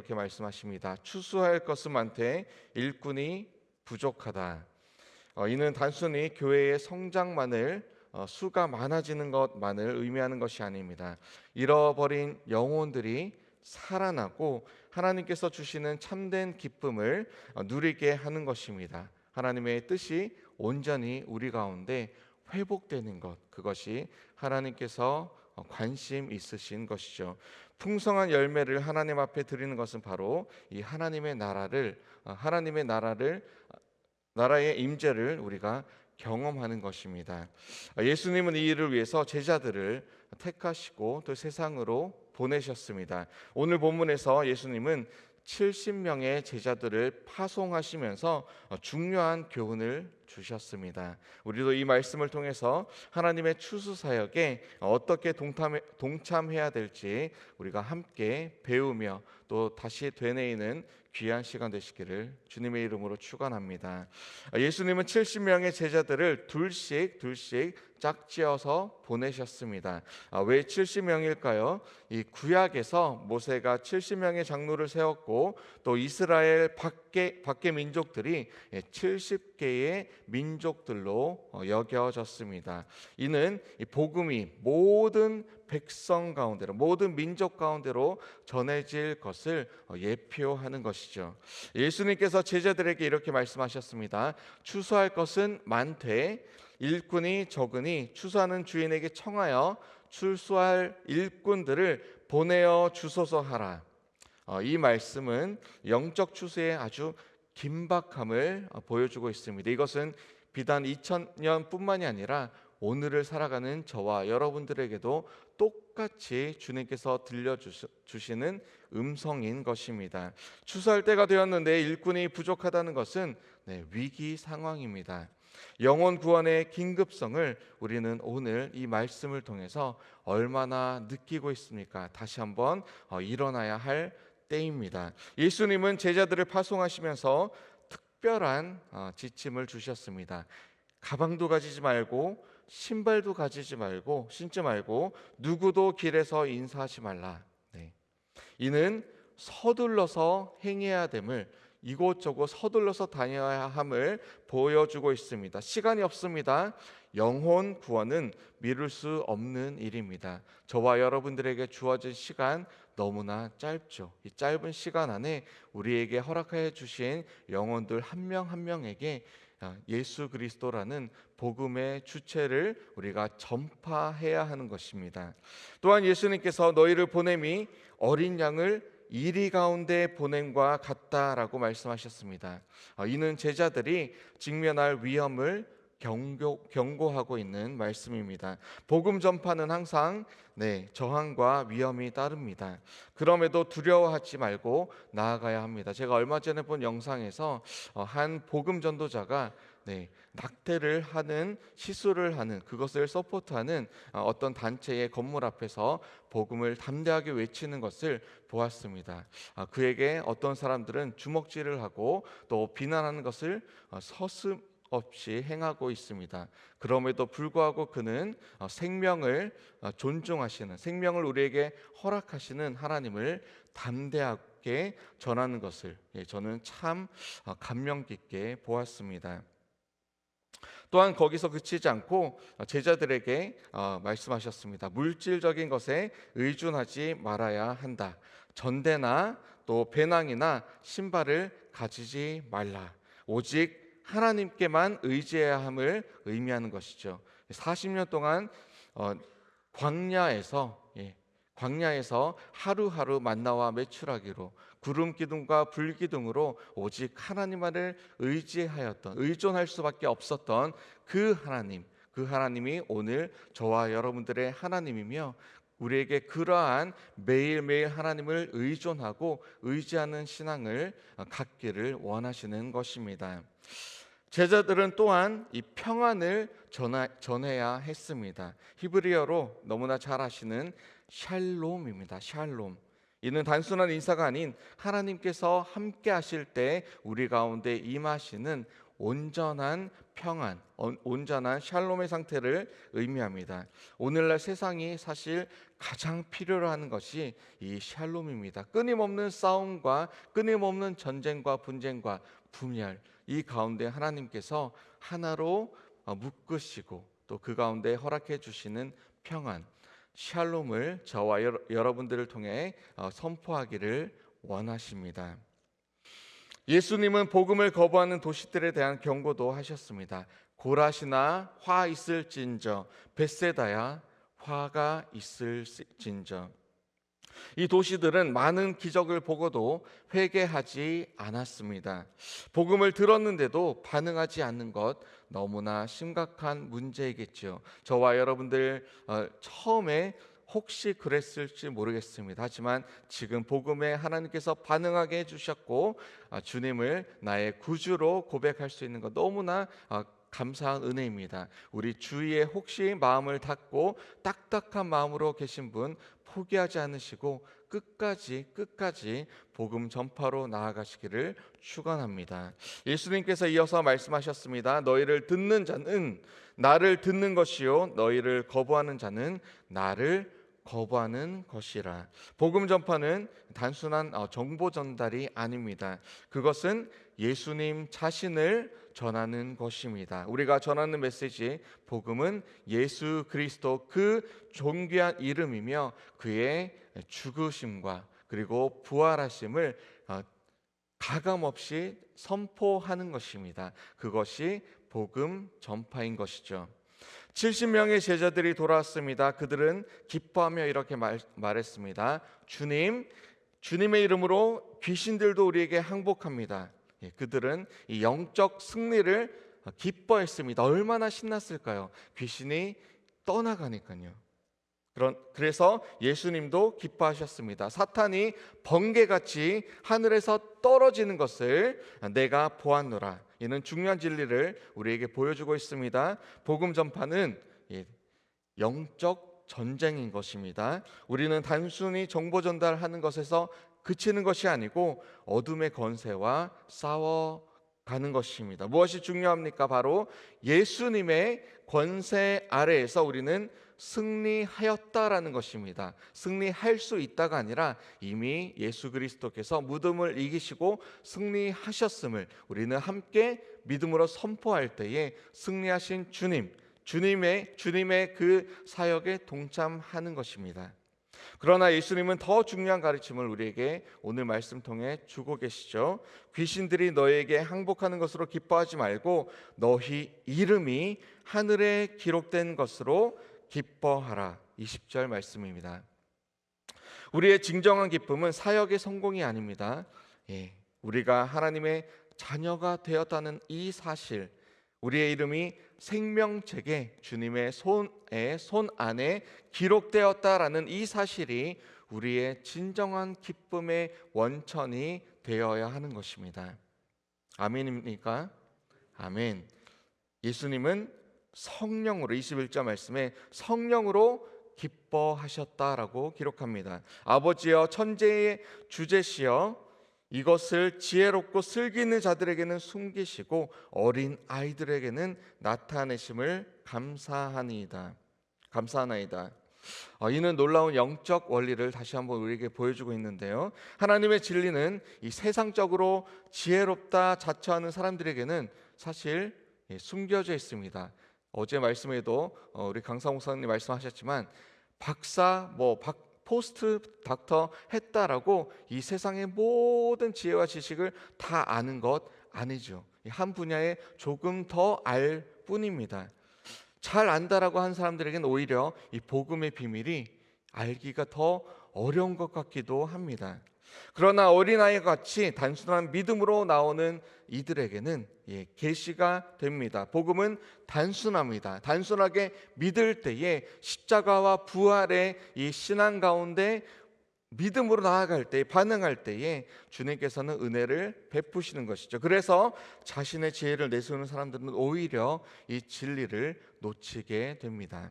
이렇게 말씀하십니다. 추수할 것은 많되 일꾼이 부족하다. 이는 단순히 교회의 성장만을 수가 많아지는 것만을 의미하는 것이 아닙니다. 잃어버린 영혼들이 살아나고 하나님께서 주시는 참된 기쁨을 누리게 하는 것입니다. 하나님의 뜻이 온전히 우리 가운데 회복되는 것, 그것이 하나님께서 관심 있으신 것이죠. 풍성한 열매를 하나님 앞에 드리는 것은 바로 이 나라의 임재를 우리가 경험하는 것입니다. 예수님은 이 일을 위해서 제자들을 택하시고 또 세상으로 보내셨습니다. 오늘 본문에서 예수님은 70명의 제자들을 파송하시면서 중요한 교훈을 주셨습니다. 우리도 이 말씀을 통해서 하나님의 추수 사역에 어떻게 동참해야 될지 우리가 함께 배우며 또 다시 되뇌이는 귀한 시간 되시기를 주님의 이름으로 축원합니다. 예수님은 70명의 제자들을 둘씩 짝지어서 보내셨습니다. 왜 70명일까요? 이 구약에서 모세가 70명의 장로를 세웠고 또 이스라엘 밖의 민족들이 70개의 민족들로 여겨졌습니다. 이는 이 복음이 모든 백성 가운데로, 모든 민족 가운데로 전해질 것을 예표하는 것이죠. 예수님께서 제자들에게 이렇게 말씀하셨습니다. 추수할 것은 많되 일꾼이 적으니 추수하는 주인에게 청하여 출수할 일꾼들을 보내어 주소서 하라. 이 말씀은 영적 추수의 아주 긴박함을 보여주고 있습니다. 이것은 비단 2000년뿐만이 아니라 오늘을 살아가는 저와 여러분들에게도 똑같이 주님께서 들려주시는 음성인 것입니다. 추수할 때가 되었는데 일꾼이 부족하다는 것은 위기 상황입니다. 영혼 구원의 긴급성을 우리는 오늘 이 말씀을 통해서 얼마나 느끼고 있습니까? 다시 한번 일어나야 할 때입니다. 예수님은 제자들을 파송하시면서 특별한 지침을 주셨습니다. 가방도 가지지 말고 신발도 가지지 말고 신지 말고 누구도 길에서 인사하지 말라. 이는 서둘러서 행해야 됨을, 이곳저곳 서둘러서 다녀야 함을 보여주고 있습니다. 시간이 없습니다. 영혼 구원은 미룰 수 없는 일입니다. 저와 여러분들에게 주어진 시간 너무나 짧죠. 이 짧은 시간 안에 우리에게 허락해 주신 영혼들 한 명 한 명에게 예수 그리스도라는 복음의 주체를 우리가 전파해야 하는 것입니다. 또한 예수님께서 너희를 보냄이 어린 양을 이리 가운데 보냄과 같다라고 말씀하셨습니다. 이는 제자들이 직면할 위험을 경고하고 있는 말씀입니다. 복음 전파는 항상 저항과 위험이 따릅니다. 그럼에도 두려워하지 말고 나아가야 합니다. 제가 얼마 전에 본 영상에서 한 복음 전도자가 낙태를 하는, 시술을 하는, 그것을 서포트하는 어떤 단체의 건물 앞에서 복음을 담대하게 외치는 것을 보았습니다. 그에게 어떤 사람들은 주먹질을 하고 또 비난하는 것을 서슴없이 행하고 있습니다. 그럼에도 불구하고 그는 생명을 존중하시는, 생명을 우리에게 허락하시는 하나님을 담대하게 전하는 것을 저는 참 감명 깊게 보았습니다. 또한 거기서 그치지 않고 제자들에게 말씀하셨습니다. 물질적인 것에 의존하지 말아야 한다. 전대나 또 배낭이나 신발을 가지지 말라. 오직 하나님께만 의지해야 함을 의미하는 것이죠. 40년 동안 광야에서 하루하루 만나와 매출하기로 구름 기둥과 불 기둥으로 오직 하나님만을 의존할 수밖에 없었던 그 하나님이 오늘 저와 여러분들의 하나님이며 우리에게 그러한 매일매일 하나님을 의존하고 의지하는 신앙을 갖기를 원하시는 것입니다. 제자들은 또한 이 평안을 전해야 했습니다. 히브리어로 너무나 잘 아시는 샬롬입니다. 샬롬. 이는 단순한 인사가 아닌 하나님께서 함께 하실 때 우리 가운데 임하시는 온전한 평안, 온전한 샬롬의 상태를 의미합니다. 오늘날 세상이 사실 가장 필요로 하는 것이 이 샬롬입니다. 끊임없는 싸움과 끊임없는 전쟁과 분쟁과 분열, 이 가운데 하나님께서 하나로 묶으시고 또 그 가운데 허락해 주시는 평안, 샬롬을 저와 여러분들을 통해 선포하기를 원하십니다. 예수님은 복음을 거부하는 도시들에 대한 경고도 하셨습니다. 고라시나 화 있을진저, 벳세다야 화가 있을진저. 이 도시들은 많은 기적을 보고도 회개하지 않았습니다. 복음을 들었는데도 반응하지 않는 것, 너무나 심각한 문제이겠죠. 저와 여러분들 처음에 혹시 그랬을지 모르겠습니다. 하지만 지금 복음에 하나님께서 반응하게 해주셨고 주님을 나의 구주로 고백할 수 있는 것, 너무나 감사한 은혜입니다. 우리 주위에 혹시 마음을 닫고 딱딱한 마음으로 계신 분 포기하지 않으시고 끝까지 복음 전파로 나아가시기를 축원합니다. 예수님께서 이어서 말씀하셨습니다. 너희를 듣는 자는 나를 듣는 것이요 너희를 거부하는 자는 나를 거부하는 것이라. 복음 전파는 단순한 정보 전달이 아닙니다. 그것은 예수님 자신을 전하는 것입니다. 우리가 전하는 메시지, 복음은 예수 그리스도 그 존귀한 이름이며 그의 죽으심과 그리고 부활하심을 가감없이 선포하는 것입니다. 그것이 복음 전파인 것이죠. 70명의 제자들이 돌아왔습니다. 그들은 기뻐하며 이렇게 말했습니다. 주님의 이름으로 귀신들도 우리에게 항복합니다. 그들은 이 영적 승리를 기뻐했습니다. 얼마나 신났을까요? 귀신이 떠나가니까요. 그래서 예수님도 기뻐하셨습니다. 사탄이 번개같이 하늘에서 떨어지는 것을 내가 보았노라. 이는 중요한 진리를 우리에게 보여주고 있습니다. 복음 전파는 영적 전쟁인 것입니다. 우리는 단순히 정보 전달하는 것에서 그치는 것이 아니고 어둠의 권세와 싸워가는 것입니다. 무엇이 중요합니까? 바로 예수님의 권세 아래에서 우리는 승리하였다라는 것입니다. 승리할 수 있다가 아니라 이미 예수 그리스도께서 무덤을 이기시고 승리하셨음을 우리는 함께 믿음으로 선포할 때에 승리하신 주님의 그 사역에 동참하는 것입니다. 그러나 예수님은 더 중요한 가르침을 우리에게 오늘 말씀 통해 주고 계시죠. 귀신들이 너희에게 항복하는 것으로 기뻐하지 말고 너희 이름이 하늘에 기록된 것으로 기뻐하라. 20절 말씀입니다. 우리의 진정한 기쁨은 사역의 성공이 아닙니다. 우리가 하나님의 자녀가 되었다는 이 사실, 우리의 이름이 생명책에 주님의 손 안에 기록되었다라는 이 사실이 우리의 진정한 기쁨의 원천이 되어야 하는 것입니다. 아멘입니까? 아멘. 예수님은 성령으로 21절 말씀에 성령으로 기뻐하셨다라고 기록합니다. 아버지여 천재의 주제시여 이것을 지혜롭고 슬기 있는 자들에게는 숨기시고 어린 아이들에게는 나타내심을 감사하나이다. 이는 놀라운 영적 원리를 다시 한번 우리에게 보여주고 있는데요. 하나님의 진리는 이 세상적으로 지혜롭다 자처하는 사람들에게는 사실 숨겨져 있습니다. 어제 말씀에도 우리 강사 목사님 말씀하셨지만 박사 포스트 닥터 했다라고 이 세상의 모든 지혜와 지식을 다 아는 것 아니죠. 한 분야에 조금 더 알 뿐입니다. 잘 안다라고 한 사람들에게는 오히려 이 복음의 비밀이 알기가 더 어려운 것 같기도 합니다. 그러나 어린아이 같이 단순한 믿음으로 나오는 이들에게는 계시가 됩니다. 복음은 단순합니다. 단순하게 믿을 때에 십자가와 부활의 이 신앙 가운데 믿음으로 나아갈 때, 반응할 때에 주님께서는 은혜를 베푸시는 것이죠. 그래서 자신의 지혜를 내세우는 사람들은 오히려 이 진리를 놓치게 됩니다.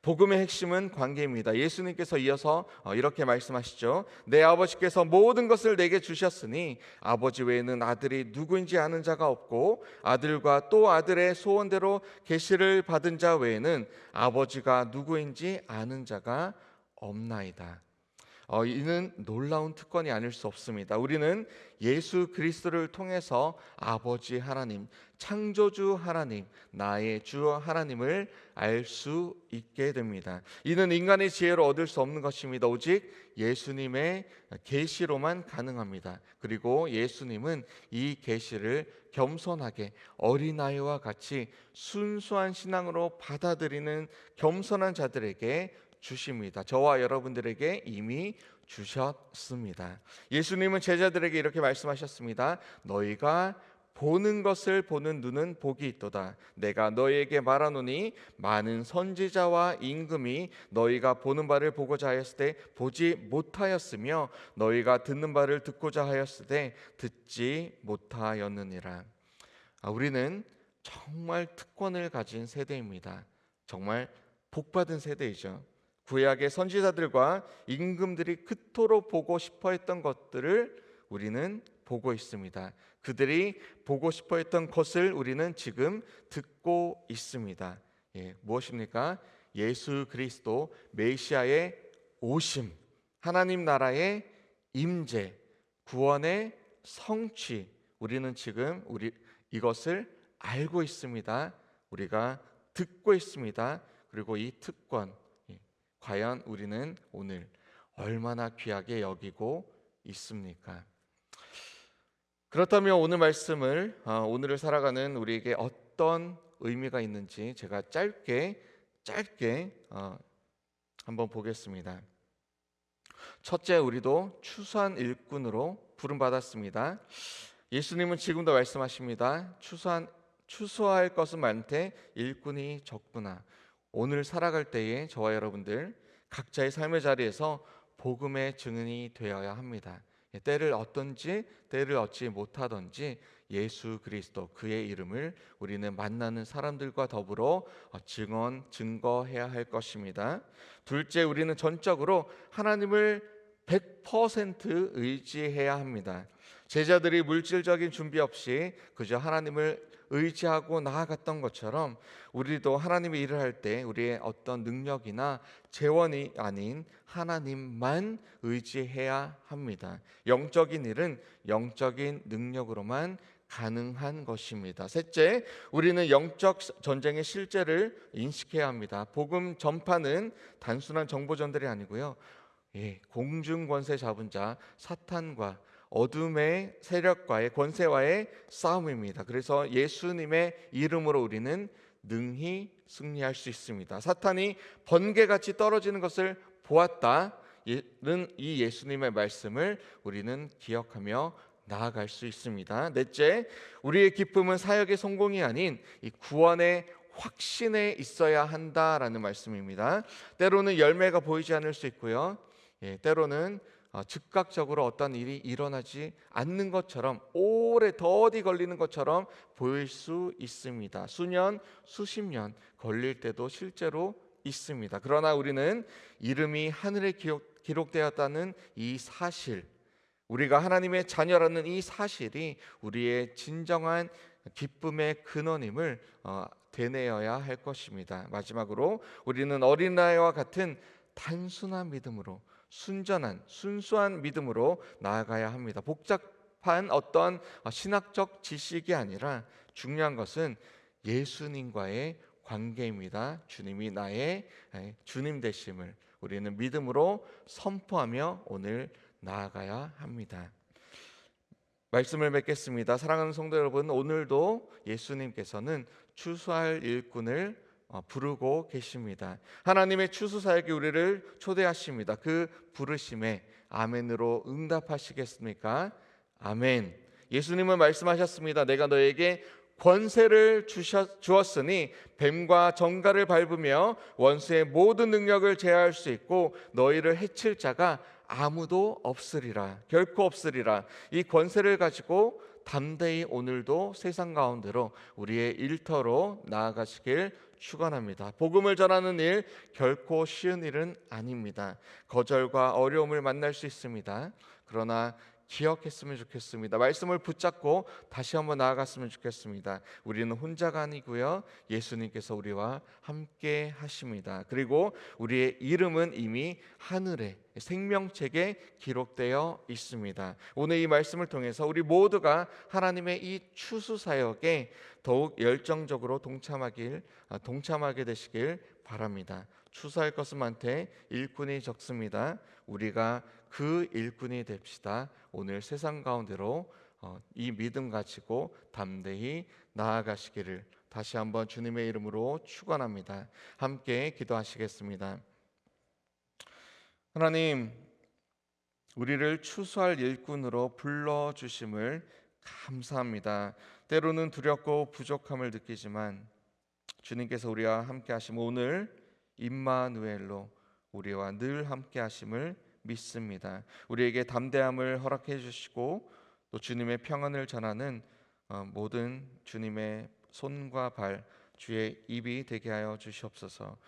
복음의 핵심은 관계입니다. 예수님께서 이어서 이렇게 말씀하시죠. 내 아버지께서 모든 것을 내게 주셨으니 아버지 외에는 아들이 누구인지 아는 자가 없고 아들과 또 아들의 소원대로 계시를 받은 자 외에는 아버지가 누구인지 아는 자가 없나이다. 이는 놀라운 특권이 아닐 수 없습니다. 우리는 예수 그리스도를 통해서 아버지 하나님, 창조주 하나님, 나의 주 하나님을 알 수 있게 됩니다. 이는 인간의 지혜로 얻을 수 없는 것입니다. 오직 예수님의 계시로만 가능합니다. 그리고 예수님은 이 계시를 겸손하게 어린아이와 같이 순수한 신앙으로 받아들이는 겸손한 자들에게 주십니다. 저와 여러분들에게 이미 주셨습니다. 예수님은 제자들에게 이렇게 말씀하셨습니다. 너희가 보는 것을 보는 눈은 복이 있도다. 내가 너희에게 말하노니 많은 선지자와 임금이 너희가 보는 바를 보고자 하였을 때 보지 못하였으며 너희가 듣는 바를 듣고자 하였을 때 듣지 못하였느니라. 우리는 정말 특권을 가진 세대입니다. 정말 복받은 세대이죠. 구약의 선지자들과 임금들이 그토록 보고 싶어 했던 것들을 우리는 보고 있습니다. 그들이 보고 싶어 했던 것을 우리는 지금 듣고 있습니다. 무엇입니까? 예수 그리스도 메시아의 오심, 하나님 나라의 임재, 구원의 성취, 우리는 지금 이것을 알고 있습니다. 우리가 듣고 있습니다. 그리고 이 특권, 과연 우리는 오늘 얼마나 귀하게 여기고 있습니까? 그렇다면 오늘 말씀을 오늘을 살아가는 우리에게 어떤 의미가 있는지 제가 짧게 한번 보겠습니다. 첫째, 우리도 추수한 일꾼으로 부름받았습니다. 예수님은 지금도 말씀하십니다. 추수할 것은 많되 일꾼이 적구나. 오늘 살아갈 때에 저와 여러분들 각자의 삶의 자리에서 복음의 증인이 되어야 합니다. 때를 얻든지 때를 얻지 못하든지 예수 그리스도 그의 이름을 우리는 만나는 사람들과 더불어 증거해야 할 것입니다. 둘째, 우리는 전적으로 하나님을 100% 의지해야 합니다. 제자들이 물질적인 준비 없이 그저 하나님을 의지하고 나아갔던 것처럼 우리도 하나님의 일을 할 때 우리의 어떤 능력이나 재원이 아닌 하나님만 의지해야 합니다. 영적인 일은 영적인 능력으로만 가능한 것입니다. 셋째, 우리는 영적 전쟁의 실제를 인식해야 합니다. 복음 전파는 단순한 정보 전달이 아니고요. 공중 권세 잡은 자 사탄과 어둠의 세력과의 권세와의 싸움입니다. 그래서 예수님의 이름으로 우리는 능히 승리할 수 있습니다. 사탄이 번개같이 떨어지는 것을 보았다는 이 예수님의 말씀을 우리는 기억하며 나아갈 수 있습니다. 넷째, 우리의 기쁨은 사역의 성공이 아닌 이 구원의 확신에 있어야 한다라는 말씀입니다. 때로는 열매가 보이지 않을 수 있고요. 때로는 즉각적으로 어떤 일이 일어나지 않는 것처럼 오래 더디 걸리는 것처럼 보일 수 있습니다. 수년, 수십 년 걸릴 때도 실제로 있습니다. 그러나 우리는 이름이 하늘에 기록되었다는 이 사실, 우리가 하나님의 자녀라는 이 사실이 우리의 진정한 기쁨의 근원임을 되뇌어야 할 것입니다. 마지막으로 우리는 어린아이와 같은 단순한 믿음으로 순수한 믿음으로 나아가야 합니다. 복잡한 어떤 신학적 지식이 아니라 중요한 것은 예수님과의 관계입니다. 주님이 나의 주님 되심을 우리는 믿음으로 선포하며 오늘 나아가야 합니다. 말씀을 맺겠습니다. 사랑하는 성도 여러분, 오늘도 예수님께서는 추수할 일꾼을 부르고 계십니다. 하나님의 추수 사역에 우리를 초대하십니다. 그 부르심에 아멘으로 응답하시겠습니까? 아멘. 예수님은 말씀하셨습니다. 내가 너에게 권세를 주었으니 뱀과 정갈을 밟으며 원수의 모든 능력을 제어할 수 있고 너희를 해칠 자가 아무도 없으리라. 결코 없으리라. 이 권세를 가지고 담대히 오늘도 세상 가운데로 우리의 일터로 나아가시길 축원합니다. 복음을 전하는 일 결코 쉬운 일은 아닙니다. 거절과 어려움을 만날 수 있습니다. 그러나 기억했으면 좋겠습니다. 말씀을 붙잡고 다시 한번 나아갔으면 좋겠습니다. 우리는 혼자가 아니고요. 예수님께서 우리와 함께 하십니다. 그리고 우리의 이름은 이미 하늘에 생명책에 기록되어 있습니다. 오늘 이 말씀을 통해서 우리 모두가 하나님의 이 추수 사역에 더욱 열정적으로 동참하게 되시길 바랍니다. 추수할 것은 많되 일꾼이 적습니다. 우리가 그 일꾼이 됩시다. 오늘 세상 가운데로 이 믿음 가지고 담대히 나아가시기를 다시 한번 주님의 이름으로 축원합니다. 함께 기도하시겠습니다. 하나님, 우리를 추수할 일꾼으로 불러주심을 감사합니다. 때로는 두렵고 부족함을 느끼지만 주님께서 우리와 함께 하심 오늘 임마누엘로 우리와 늘 함께 하심을 믿습니다. 우리에게 담대함을 허락해 주시고 또 주님의 평안을 전하는 모든 주님의 손과 발 주의 입이 되게 하여 주시옵소서.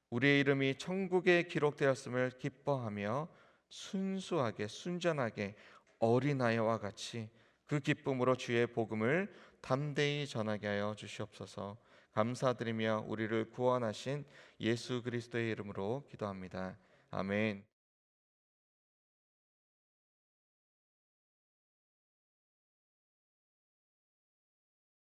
우리의 이름이 천국에 기록되었음을 기뻐하며 순수하게 순전하게 어린아이와 같이 그 기쁨으로 주의 복음을 담대히 전하게 하여 주시옵소서. 감사드리며 우리를 구원하신 예수 그리스도의 이름으로 기도합니다. 아멘.